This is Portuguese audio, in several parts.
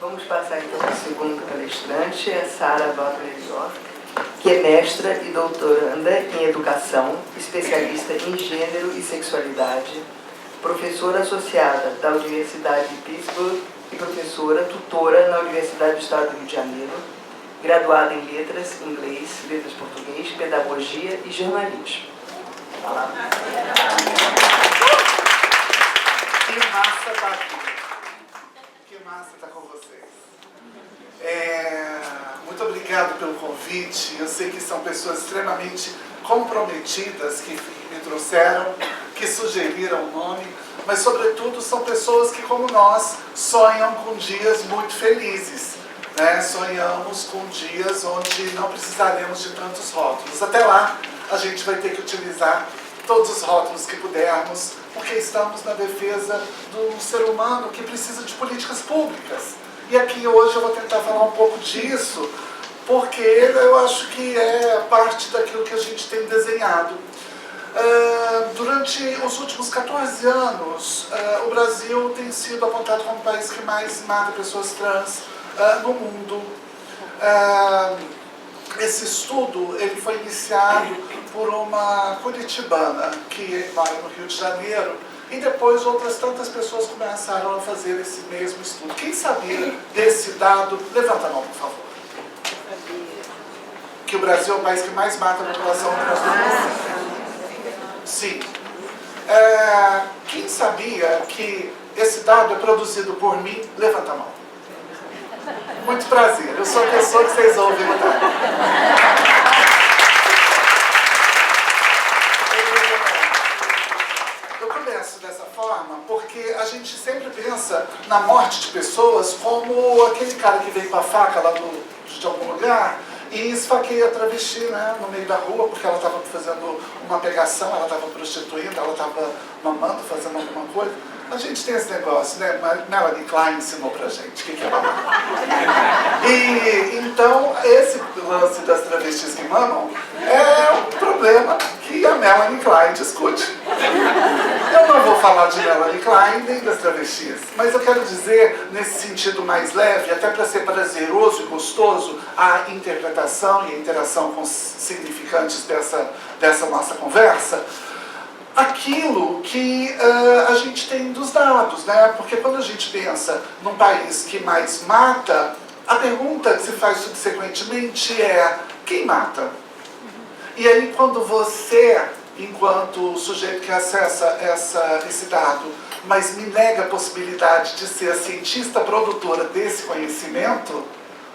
Vamos passar então ao segundo palestrante, a Sara Butler, que é mestra e doutoranda em Educação, especialista em Gênero e Sexualidade, professora associada da Universidade de Pittsburgh e professora tutora na Universidade do Estado do Rio de Janeiro, graduada em Letras, Inglês, Letras Português, Pedagogia e Jornalismo. Olá. Que massa estar aqui. Que massa estar com vocês. Muito obrigado pelo convite. Eu sei que são pessoas extremamente comprometidas que me trouxeram, que sugeriram o nome, mas sobretudo são pessoas que, como nós, sonham com dias muito felizes. Sonhamos com dias onde não precisaremos de tantos rótulos. Até lá, a gente vai ter que utilizar todos os rótulos que pudermos, porque estamos na defesa do ser humano que precisa de políticas públicas. E aqui hoje eu vou tentar falar um pouco disso, porque eu acho que é parte daquilo que a gente tem desenhado. Durante os últimos 14 anos, o Brasil tem sido apontado como o país que mais mata pessoas trans no mundo. Esse estudo ele foi iniciado por uma curitibana que mora no Rio de Janeiro, e depois outras tantas pessoas começaram a fazer esse mesmo estudo. Quem sabia desse dado? Levanta a mão, por favor. Que o Brasil é o país que mais mata a população trans do mundo. Sim. Quem sabia que esse dado é produzido por mim? Levanta a mão. Muito prazer, eu sou a pessoa que vocês ouvem. Eu começo dessa forma porque a gente sempre pensa na morte de pessoas como aquele cara que veio com a faca lá de algum lugar e esfaqueia a travesti, no meio da rua, porque ela estava fazendo uma pegação, ela estava prostituindo, ela estava mamando, fazendo alguma coisa. A gente tem esse negócio, Melanie Klein ensinou pra gente o que é mamar. E então, esse lance das travestis que mamam é um problema que a Melanie Klein discute. Eu não vou falar de Melanie Klein nem das travestis, mas eu quero dizer, nesse sentido mais leve, até para ser prazeroso e gostoso, a interpretação e a interação com os significantes dessa nossa conversa, aquilo que a gente tem dos dados, Porque quando a gente pensa num país que mais mata, a pergunta que se faz subsequentemente é: quem mata? E aí quando você, enquanto sujeito que acessa esse dado, mas me nega a possibilidade de ser a cientista produtora desse conhecimento,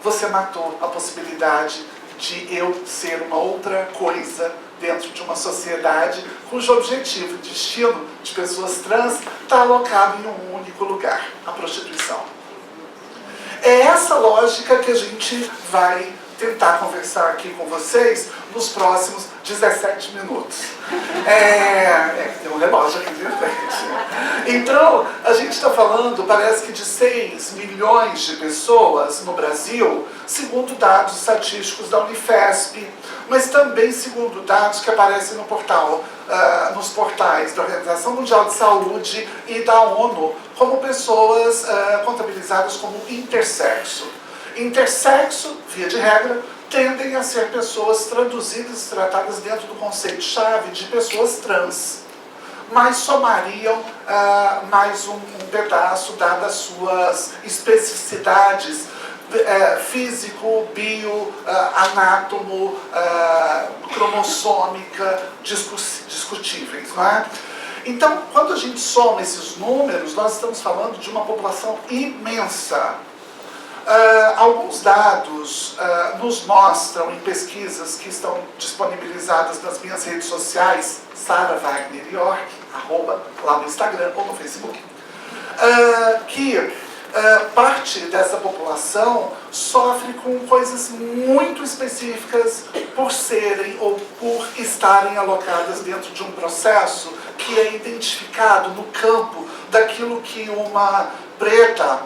você matou a possibilidade de eu ser uma outra coisa dentro de uma sociedade cujo objetivo e destino de pessoas trans está alocado em um único lugar, a prostituição. É essa lógica que a gente vai tentar conversar aqui com vocês nos próximos 17 minutos. Tem um relógio aqui de frente. Então, a gente está falando, parece que de 6 milhões de pessoas no Brasil, segundo dados estatísticos da Unifesp, mas também segundo dados que aparecem no portal, nos portais da Organização Mundial de Saúde e da ONU, como pessoas contabilizadas como intersexo. Intersexo, via de regra, tendem a ser pessoas traduzidas e tratadas dentro do conceito-chave de pessoas trans, mas somariam mais um pedaço, dadas suas especificidades físico, bio, anátomo, cromossômica, discutíveis, não é? Então, quando a gente soma esses números, nós estamos falando de uma população imensa. Alguns dados nos mostram em pesquisas que estão disponibilizadas nas minhas redes sociais, Sara Wagner York, lá no Instagram ou no Facebook, que parte dessa população sofre com coisas muito específicas por serem ou por estarem alocadas dentro de um processo que é identificado no campo daquilo que uma preta,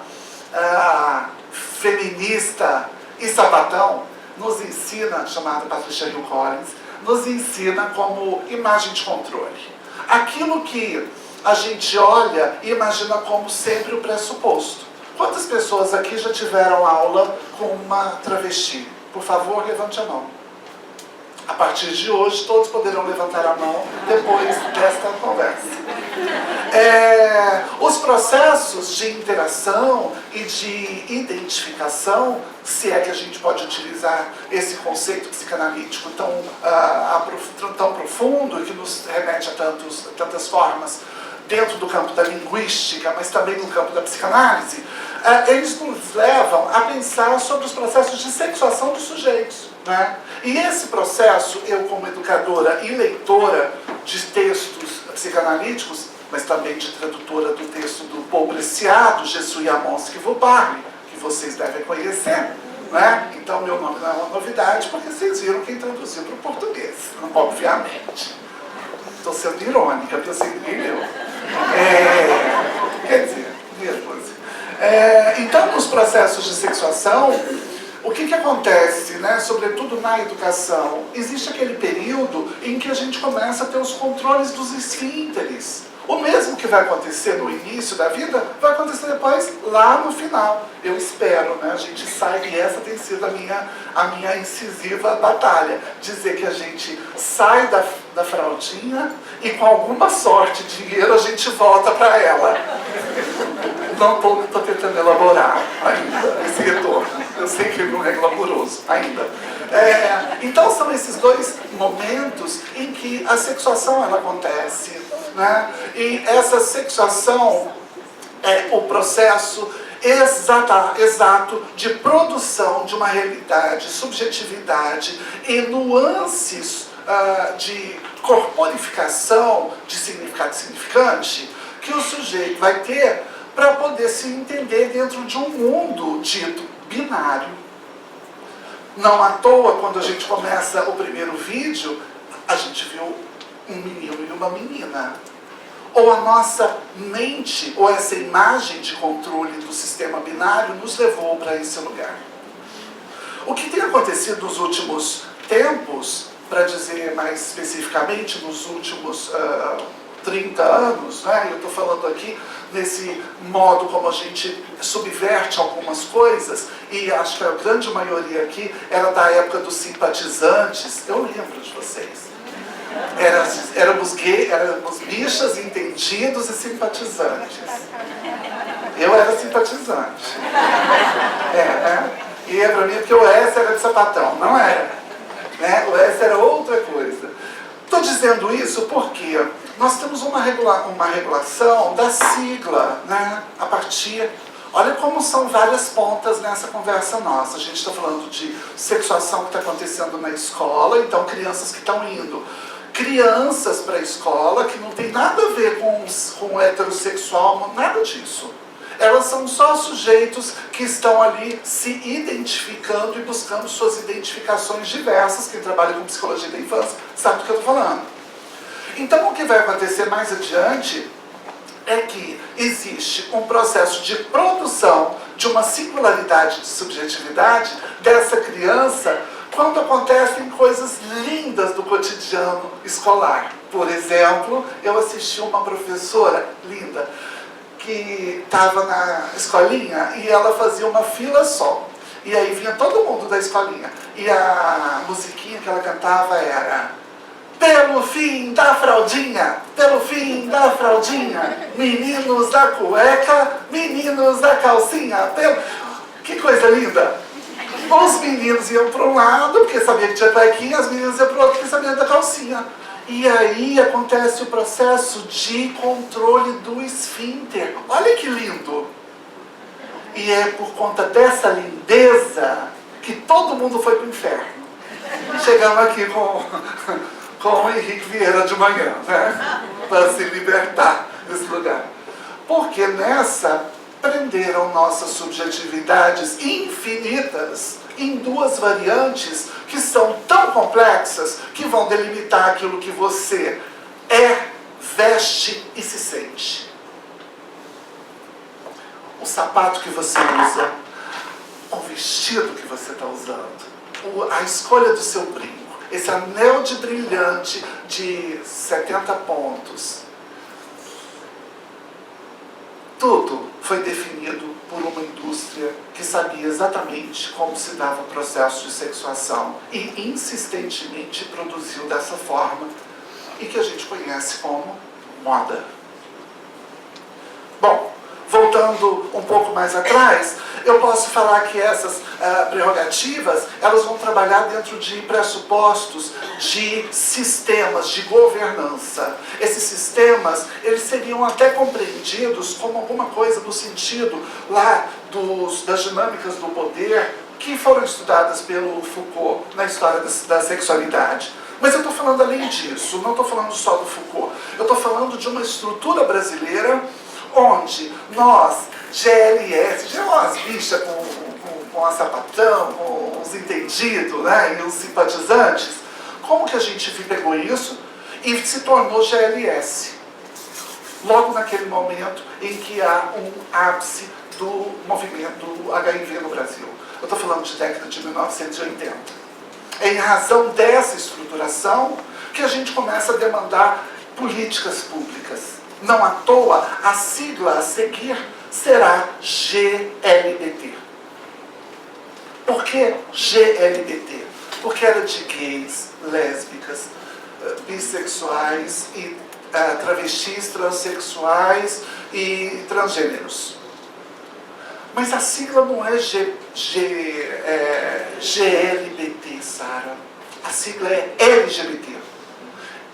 feminista e sapatão nos ensina, chamada Patricia Hill Collins, nos ensina como imagem de controle. Aquilo que a gente olha e imagina como sempre o pressuposto. Quantas pessoas aqui já tiveram aula com uma travesti? Por favor, levante a mão. A partir de hoje, todos poderão levantar a mão depois desta conversa. Os processos de interação e de identificação, se é que a gente pode utilizar esse conceito psicanalítico tão profundo e que nos remete a tantas formas dentro do campo da linguística, mas também no campo da psicanálise, eles nos levam a pensar sobre os processos de sexuação dos sujeitos, né? E esse processo, eu como educadora e leitora de textos psicanalíticos, mas também de tradutora do texto do Paul Preciado, Je suis Amon qui vous parle, que vocês devem conhecer, né? Então meu nome não é uma novidade, porque vocês viram quem traduziu para o português, obviamente. Estou sendo irônica, porque você ninguém leu. Quer dizer, nervoso. Então, nos processos de sexuação, o que acontece, né, sobretudo na educação? Existe aquele período em que a gente começa a ter os controles dos esfínteres. O mesmo que vai acontecer no início da vida, vai acontecer depois, lá no final. Eu espero, né? A gente sai, e essa tem sido a minha incisiva batalha. Dizer que a gente sai da fraldinha e com alguma sorte, dinheiro, a gente volta para ela. Não estou tentando elaborar ainda esse retorno. Eu sei que não é glamouroso ainda. Então são esses dois momentos em que a sexuação ela acontece, né? E essa sexuação é o processo exato de produção de uma realidade, subjetividade e nuances de corporificação de significado significante que o sujeito vai ter para poder se entender dentro de um mundo dito binário. Não à toa, quando a gente começa o primeiro vídeo, a gente viu um menino e uma menina. Ou a nossa mente, ou essa imagem de controle do sistema binário nos levou para esse lugar. O que tem acontecido nos últimos tempos, para dizer mais especificamente, nos últimos 30 anos, né? Eu estou falando aqui nesse modo como a gente subverte algumas coisas, e acho que a grande maioria aqui era da época dos simpatizantes. Eu lembro de vocês. Éramos gays, éramos bichas, entendidos e simpatizantes. Eu era simpatizante. E é pra mim porque o S era de sapatão, não era. Né? O S era outra coisa. Estou dizendo isso porque nós temos uma regulação da sigla, né? A partir... Olha como são várias pontas nessa conversa nossa. A gente está falando de sexuação que está acontecendo na escola, então crianças que estão indo. Crianças para a escola que não tem nada a ver com heterossexual, nada disso. Elas são só sujeitos que estão ali se identificando e buscando suas identificações diversas. Quem trabalha com psicologia da infância sabe do que eu estou falando. Então o que vai acontecer mais adiante é que existe um processo de produção de uma singularidade de subjetividade dessa criança quando acontecem coisas lindas do cotidiano escolar. Por exemplo, eu assisti uma professora linda que estava na escolinha e ela fazia uma fila só. E aí vinha todo mundo da escolinha. E a musiquinha que ela cantava era: pelo fim da fraldinha, pelo fim da fraldinha, meninos da cueca, meninos da calcinha. Que coisa linda! Os meninos iam para um lado, porque sabia que tinha cuequinha, as meninas iam para o outro, porque sabiam da calcinha. E aí acontece o processo de controle do esfíncter. Olha que lindo! E é por conta dessa lindeza que todo mundo foi para o inferno. Chegamos aqui com o Henrique Vieira de manhã, né? Para se libertar desse lugar. Porque nessa prenderam nossas subjetividades infinitas em duas variantes que são tão complexas que vão delimitar aquilo que você é, veste e se sente. O sapato que você usa, o vestido que você está usando, a escolha do seu brinco, esse anel de brilhante de 70 pontos. Tudo foi definido por uma indústria que sabia exatamente como se dava o processo de sexuação e insistentemente produziu dessa forma e que a gente conhece como moda. Bom, voltando um pouco mais atrás, eu posso falar que essas prerrogativas, elas vão trabalhar dentro de pressupostos de sistemas de governança. Esses sistemas, eles seriam até compreendidos como alguma coisa no sentido lá das dinâmicas do poder que foram estudadas pelo Foucault na história da sexualidade. Mas eu estou falando além disso, não estou falando só do Foucault. Eu estou falando de uma estrutura brasileira onde nós, GLS, umas bichas com a sapatão, com os entendidos, né, e os simpatizantes, como que a gente pegou isso e se tornou GLS? Logo naquele momento em que há um ápice do movimento do HIV no Brasil. Eu estou falando de década de 1980. É em razão dessa estruturação que a gente começa a demandar políticas públicas. Não à toa, a sigla a seguir será GLBT. Por que GLBT? Porque era de gays, lésbicas, bissexuais, e travestis, transexuais e transgêneros. Mas a sigla não é GLBT, Sara. A sigla é LGBT.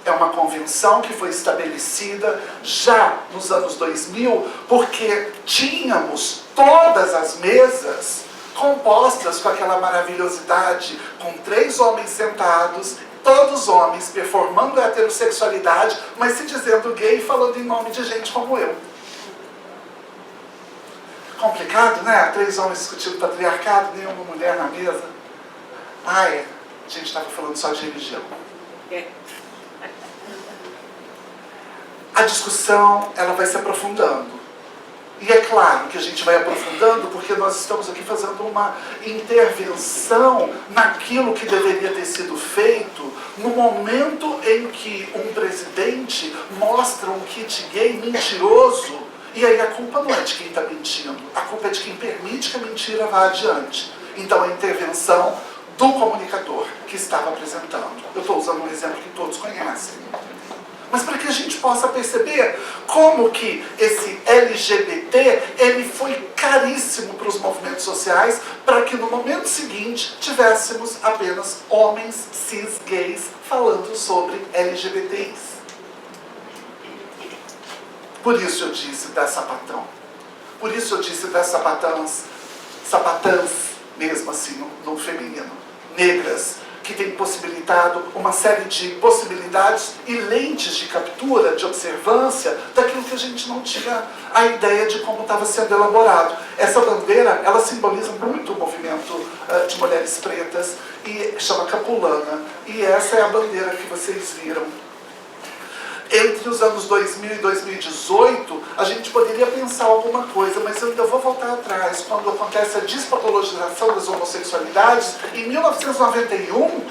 É uma convenção que foi estabelecida já nos anos 2000, porque tínhamos todas as mesas compostas com aquela maravilhosidade, com 3 homens sentados, todos homens performando a heterossexualidade, mas se dizendo gay e falando em nome de gente como eu. Complicado, né? 3 homens discutindo patriarcado, nenhuma mulher na mesa. A gente estava falando só de religião. A discussão, ela vai se aprofundando. E é claro que a gente vai aprofundando porque nós estamos aqui fazendo uma intervenção naquilo que deveria ter sido feito no momento em que um presidente mostra um kit gay mentiroso. E aí a culpa não é de quem está mentindo, a culpa é de quem permite que a mentira vá adiante. Então a intervenção do comunicador que estava apresentando. Eu estou usando um exemplo que todos conhecem. Mas para que a gente possa perceber como que esse LGBT, ele foi caríssimo para os movimentos sociais, para que no momento seguinte tivéssemos apenas homens cis gays falando sobre LGBTIs. Por isso eu disse da sapatão. Por isso eu disse das sapatãs mesmo assim, no feminino. Negras, que tem possibilitado uma série de possibilidades e lentes de captura, de observância, daquilo que a gente não tinha a ideia de como estava sendo elaborado. Essa bandeira, ela simboliza muito o movimento de mulheres pretas e chama Capulana. E essa é a bandeira que vocês viram. Entre os anos 2000 e 2018, a gente poderia pensar alguma coisa, mas eu ainda vou voltar atrás. Quando acontece a despatologização das homossexualidades, em 1991,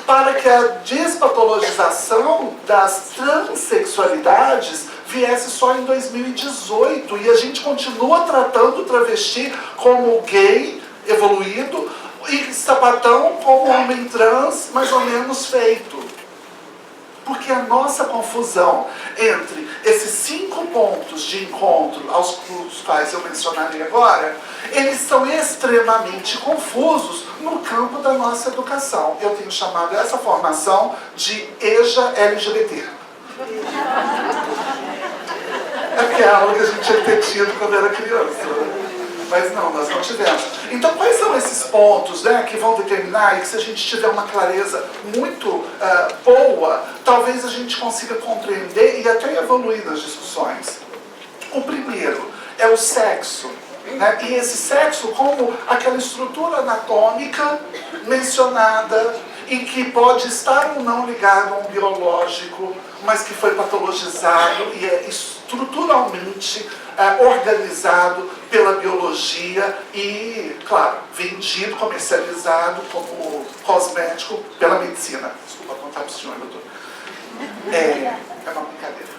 para que a despatologização das transexualidades viesse só em 2018. E a gente continua tratando o travesti como gay evoluído e sapatão como homem trans mais ou menos feito. Porque a nossa confusão entre esses 5 pontos de encontro, aos quais eu mencionarei agora, eles são extremamente confusos no campo da nossa educação. Eu tenho chamado essa formação de EJA LGBT. É porque é algo que a gente tinha que ter tido quando era criança. Mas não, nós não tivemos. Então, quais são esses pontos, né, que vão determinar, e que se a gente tiver uma clareza muito boa, talvez a gente consiga compreender e até evoluir nas discussões? O primeiro é o sexo. Né? E esse sexo como aquela estrutura anatômica mencionada e que pode estar ou não ligado a um biológico, mas que foi patologizado e é estruturalmente organizado pela biologia e, claro, vendido, comercializado como cosmético pela medicina. Desculpa contar para o senhor, doutor. É uma brincadeira.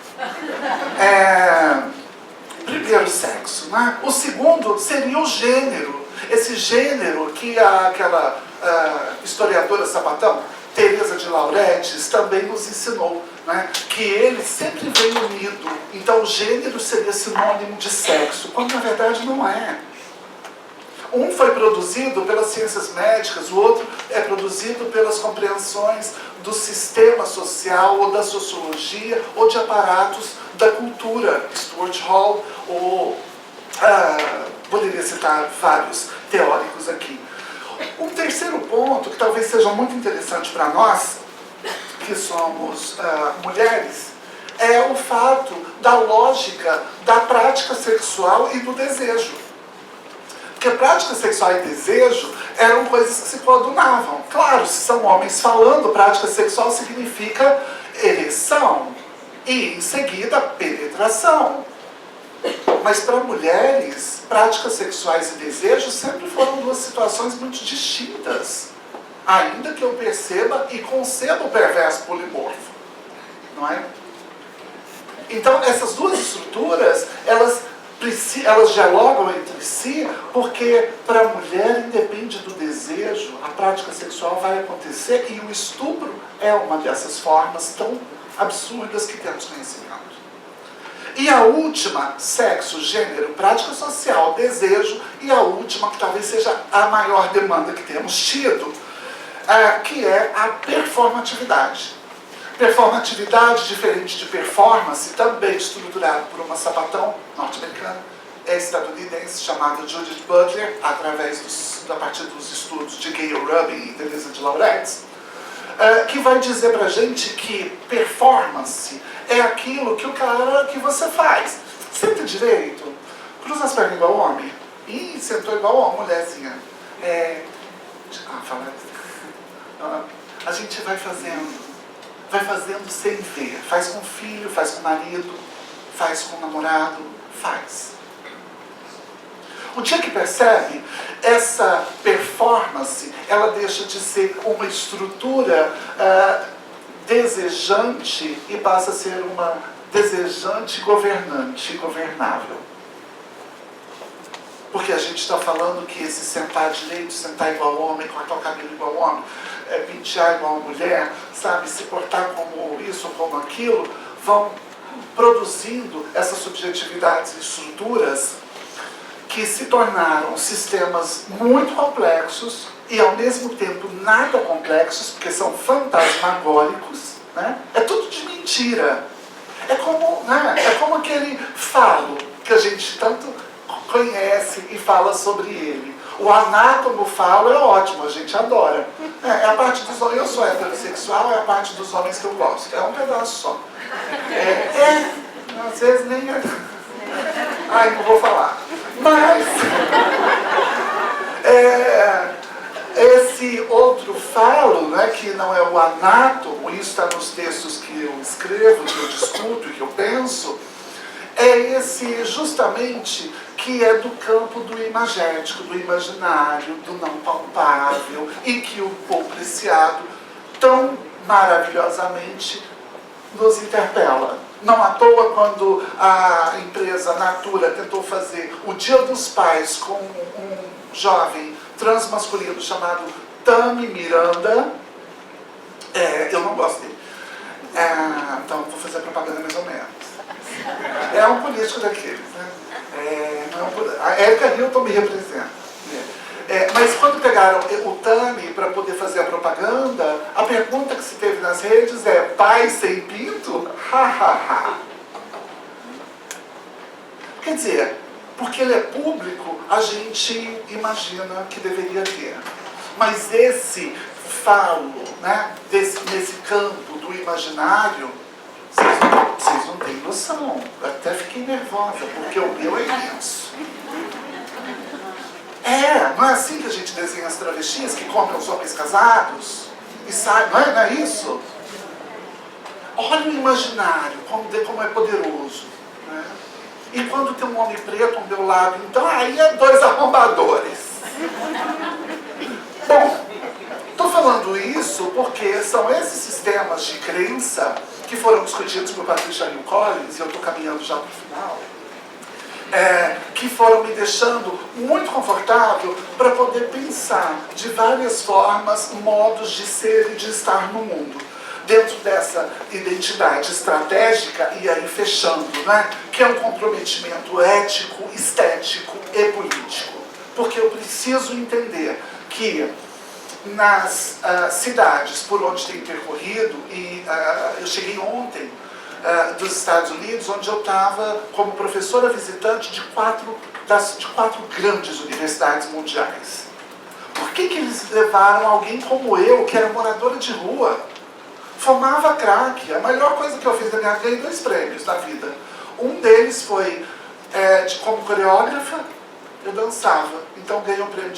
primeiro sexo, né? O segundo seria o gênero. Esse gênero que aquela historiadora sapatão, Teresa de Lauretis, também nos ensinou, né? Que ele sempre vem unido. Então o gênero seria sinônimo de sexo, quando na verdade não é. Um foi produzido pelas ciências médicas, o outro é produzido pelas compreensões do sistema social, ou da sociologia, ou de aparatos da cultura. Stuart Hall, ou poderia citar vários teóricos aqui. Um terceiro ponto, que talvez seja muito interessante para nós, que somos mulheres, é o fato da lógica da prática sexual e do desejo. Porque prática sexual e desejo eram coisas que se coadunavam. Claro, se são homens falando, prática sexual significa ereção e, em seguida, penetração. Mas para mulheres, práticas sexuais e desejo sempre foram duas situações muito distintas. Ainda que eu perceba e conceba o perverso polimorfo. Não é? Então, essas duas estruturas, elas dialogam entre si, porque para a mulher independe do desejo, a prática sexual vai acontecer e o estupro é uma dessas formas tão absurdas que temos conhecimento. E a última, sexo, gênero, prática social, desejo, e a última, que talvez seja a maior demanda que temos tido, que é a performatividade. Performatividade, diferente de performance, também estruturado por uma sapatão norte-americana, estadunidense, chamada Judith Butler, a partir dos estudos de Gayle Rubin e Teresa de Lauretis, que vai dizer pra gente que performance é aquilo que que você faz. Senta direito, cruza as pernas igual homem, e sentou igual uma mulherzinha. A gente vai fazendo sem ver. Faz com o filho, faz com o marido, faz com o namorado, faz. O dia que percebe, essa performance, ela deixa de ser uma estrutura desejante e passa a ser uma desejante governante, governável. Porque a gente está falando que esse sentar direito, sentar igual homem, cortar o cabelo igual homem, pentear igual mulher, sabe, se portar como isso ou como aquilo, vão produzindo essas subjetividades e estruturas que se tornaram sistemas muito complexos e ao mesmo tempo nada complexos, porque são fantasmagóricos, né? É tudo de mentira. É como aquele falo que a gente tanto conhece e fala sobre ele. O anátomo falo é ótimo, a gente adora. É a parte dos homens, eu sou heterossexual, é a parte dos homens que eu gosto. É um pedaço só. Às vezes nem é. Ai, não vou falar. Mas esse outro falo, né, que não é o anátomo, isso está nos textos que eu escrevo, que eu discuto e que eu penso, é esse justamente que é do campo do imagético, do imaginário, do não palpável, e que o Paul Preciado tão maravilhosamente nos interpela. Não à toa, quando a empresa Natura tentou fazer o Dia dos Pais com um jovem transmasculino chamado Tami Miranda, eu não gosto dele, então vou fazer propaganda mais ou menos. É um político daqueles, né? A Erika Hilton me representa. Mas quando pegaram o Tami para poder fazer a propaganda, a pergunta que se teve nas redes é: pai sem pinto? Quer dizer, porque ele é público, a gente imagina que deveria ter. Mas esse falo, né, nesse campo do imaginário, vocês não têm noção. Eu até fiquei nervosa, porque o meu é imenso. Não é assim que a gente desenha as travestis que comem os homens casados? E sai, não é isso? Olha o imaginário, como é poderoso. Né? E quando tem um homem preto ao meu lado, então aí é dois arrombadores. Bom, estou falando isso porque são esses sistemas de crença que foram discutidos por Patricia Hill Collins, e eu estou caminhando já para o final, que foram me deixando muito confortável para poder pensar de várias formas, modos de ser e de estar no mundo. Dentro dessa identidade estratégica, e aí fechando, né, que é um comprometimento ético, estético e político. Porque eu preciso entender que nas cidades por onde tenho percorrido, e eu cheguei ontem dos Estados Unidos, onde eu estava como professora visitante de quatro grandes universidades mundiais. Por que eles levaram alguém como eu, que era moradora de rua, fumava crack? A melhor coisa que eu fiz na minha vida, ganhei 2 prêmios na vida. Um deles foi como coreógrafa, eu dançava. Então ganhei um prêmio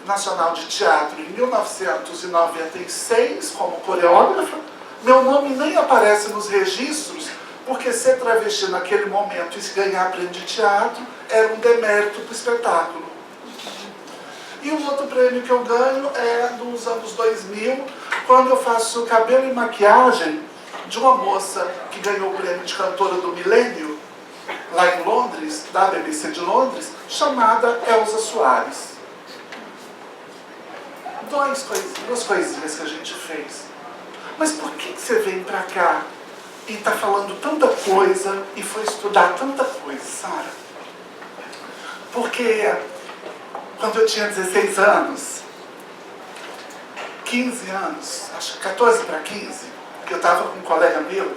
nacional de teatro em 1996 como coreógrafa. Meu nome nem aparece nos registros, porque ser travesti naquele momento e ganhar prêmio de teatro era um demérito para o espetáculo. E o outro prêmio que eu ganho é nos anos 2000, quando eu faço cabelo e maquiagem de uma moça que ganhou o prêmio de cantora do milênio, lá em Londres, da BBC de Londres, chamada Elza Soares. 2 coisinhas que a gente fez. Mas por que você vem pra cá e tá falando tanta coisa e foi estudar tanta coisa, Sara? Porque quando eu tinha 16 anos, 15 anos, acho que 14 para 15, que eu estava com um colega meu,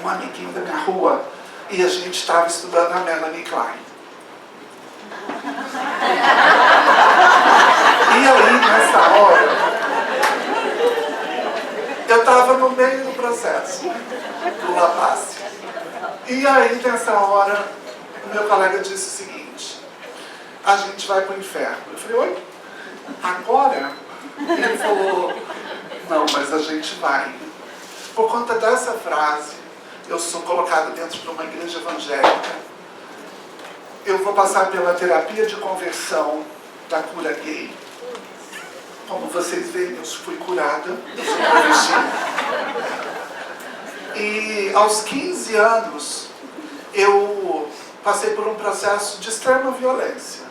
um amiguinho da minha rua, e a gente estava estudando a Melanie Klein. E aí, nessa hora, eu estava no meio do processo do Lapace. E aí, nessa hora, o meu colega disse o seguinte: a gente vai para o inferno. Eu falei: oi? Agora? Ele falou: não, mas a gente vai. Por conta dessa frase, eu sou colocado dentro de uma igreja evangélica. Eu vou passar pela terapia de conversão da cura gay. Como vocês veem, eu fui curada, eu sou travesti. E aos 15 anos, eu passei por um processo de extrema violência.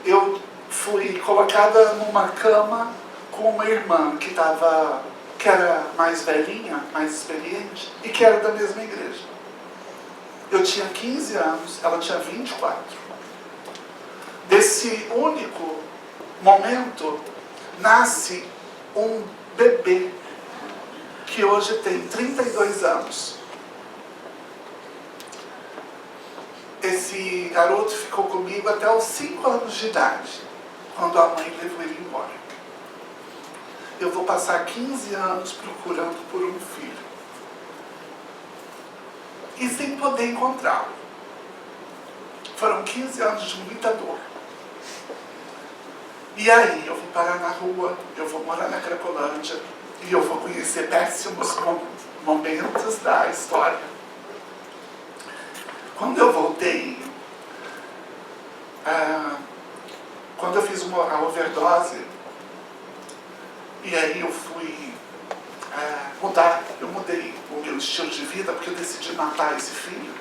Eu fui colocada numa cama com uma irmã que era mais velhinha, mais experiente, e que era da mesma igreja. Eu tinha 15 anos, ela tinha 24. Desse único momento, nasce um bebê que hoje tem 32 anos. Esse garoto ficou comigo até os 5 anos de idade, quando a mãe levou ele embora. Eu vou passar 15 anos procurando por um filho. E sem poder encontrá-lo. Foram 15 anos de muita dor. E aí eu vou parar na rua, eu vou morar na Cracolândia e eu vou conhecer péssimos momentos da história. Quando eu voltei, quando eu fiz a overdose, e aí eu fui eu mudei o meu estilo de vida, porque eu decidi matar esse filho,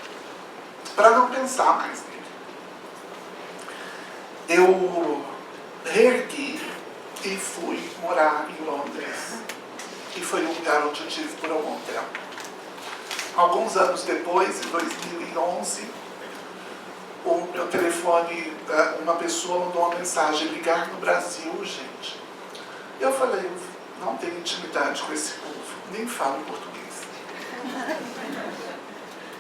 para não pensar mais nele. Eu reergui e fui morar em Londres, que foi um lugar onde eu tive por algum tempo. Alguns anos depois, em 2011, o meu telefone, uma pessoa mandou uma mensagem: ligar no Brasil, gente. Eu falei: não tenho intimidade com esse povo, nem falo português.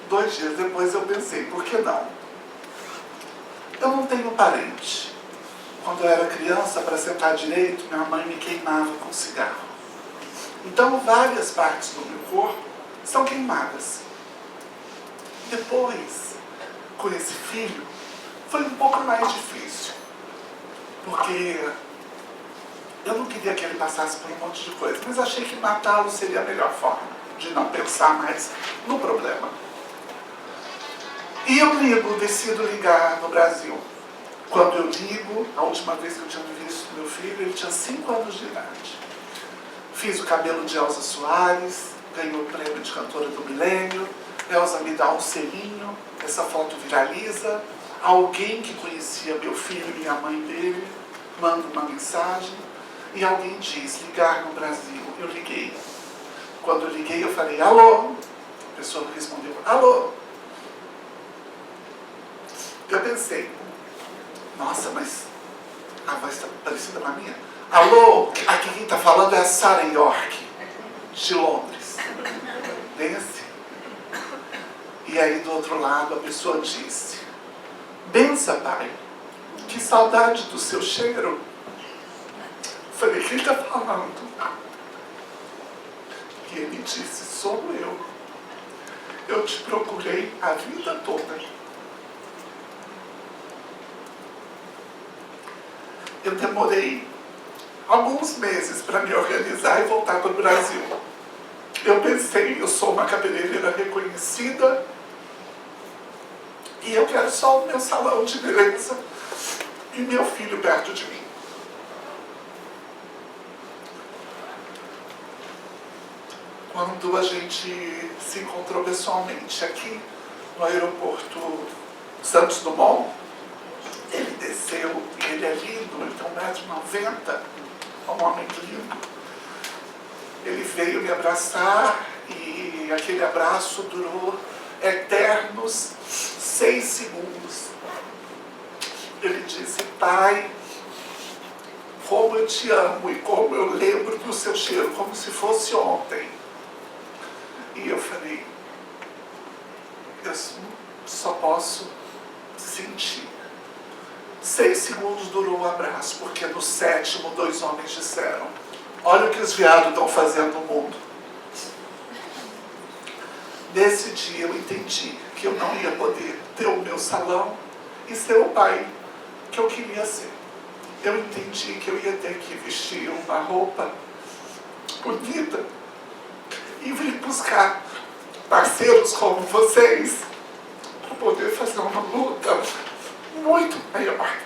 2 dias depois eu pensei: por que não? Eu não tenho parente. Quando eu era criança, para sentar direito, minha mãe me queimava com cigarro. Então, várias partes do meu corpo são queimadas. Depois, com esse filho, foi um pouco mais difícil. Porque eu não queria que ele passasse por um monte de coisa, mas achei que matá-lo seria a melhor forma de não pensar mais no problema. E eu decido ligar no Brasil. Quando eu ligo, a última vez que eu tinha visto meu filho, ele tinha 5 anos de idade. Fiz o cabelo de Elza Soares, ganhou o prêmio de cantora do milênio, Elza me dá um selinho, essa foto viraliza. Alguém que conhecia meu filho e minha mãe dele manda uma mensagem e alguém diz, ligar no Brasil. Eu liguei. Quando eu liguei, eu falei, alô? A pessoa respondeu, alô? Eu pensei, nossa, mas a voz está parecida com a minha. Alô, aqui quem está falando é a Sarah York, de Londres. Bem assim. E aí do outro lado a pessoa disse, bença, pai, que saudade do seu cheiro. Falei, quem está falando? E ele disse, sou eu. Eu te procurei a vida toda. Eu demorei alguns meses para me organizar e voltar para o Brasil. Eu pensei, eu sou uma cabeleireira reconhecida e eu quero só o meu salão de beleza e meu filho perto de mim. Quando a gente se encontrou pessoalmente aqui no aeroporto Santos Dumont, ele desceu, e ele é lindo, ele tem 1,90 m, um homem lindo. Ele veio me abraçar e aquele abraço durou eternos 6 segundos. Ele disse, pai, como eu te amo e como eu lembro do seu cheiro, como se fosse ontem. E eu falei, eu só posso sentir. 6 segundos durou o abraço, porque no 7º 2 homens disseram, olha o que os viados estão fazendo no mundo. Nesse dia eu entendi que eu não ia poder ter o meu salão e ser o pai que eu queria ser. Eu entendi que eu ia ter que vestir uma roupa bonita e vir buscar parceiros como vocês para poder fazer uma luta muito maior.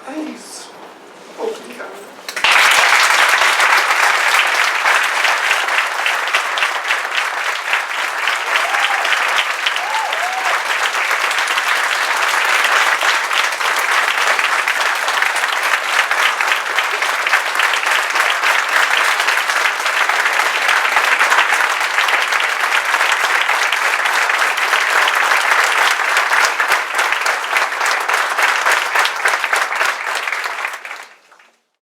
É isso. Obrigado.